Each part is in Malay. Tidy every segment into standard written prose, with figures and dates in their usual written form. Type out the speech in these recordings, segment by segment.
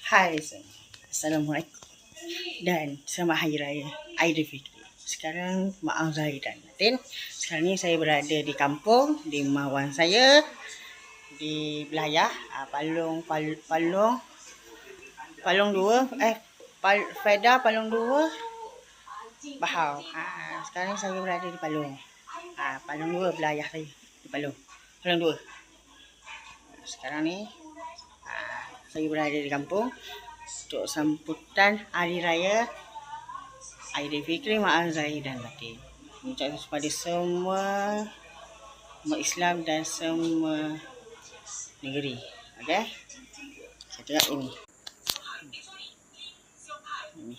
Hai semua. Assalamualaikum dan selamat Hari Raya Aidilfitri. Sekarang maaf Zahir dan Matin. Sekarang ni saya berada di kampung, di rumah wan saya di Belayah, Palung 2, Feda Palung 2, Bahau. Sekarang ni saya berada di Palung. Palung 2 Belayah saya di Palung. Palung 2. Sekarang ni saya berada di kampung untuk sambutan Hari Raya Aidilfitri Maaf Zahir dan Batin. Mengucapkan kepada semua umat Islam dan semua negeri. Okey? Saya tengok ini. Ini.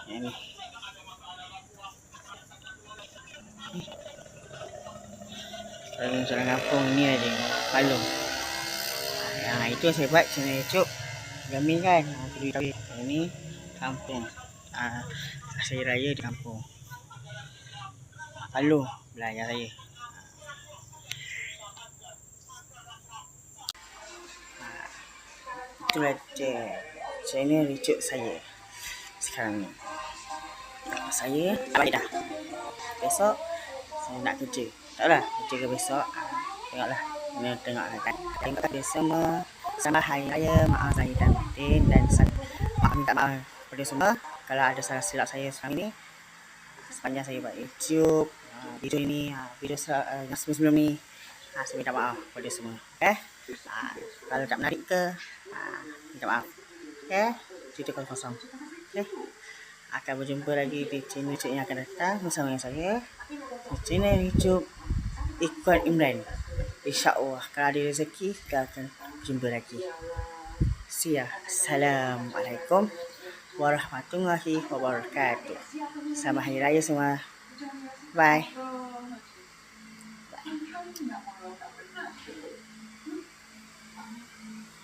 Ini. Jalan kampung ni ada Palung. Yang itu saya buat channel YouTube Gamin kan. Ini kampung. Saya raya di kampung Palung, Belayah saya. Itulah channel YouTube saya sekarang ni. Saya balik dah. Besok saya nak kerja. Taklah kerja ke besok. Tengoklah. Tengoklah kan. Tengok dia semua. Selamat Hari Raya Maaf Zahir dan Batin dan minta maaf kepada semua kalau ada salah silap saya sekarang ini sepanjang saya buat YouTube video ini, video yang sebelum ni. Saya minta maaf kepada semua. Kalau tak menarik ke, minta maaf. Cerita kosong. Akan berjumpa lagi di channel YouTube yang akan datang bersama dengan saya di channel YouTube Ikhwan Imran. InsyaAllah kalau ada rezeki kita akan jumpa lagi. See ya. Assalamualaikum warahmatullahi wabarakatuh. Selamat Hari Raya semua. Bye.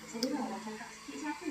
Saya nak cakap sikit siapa?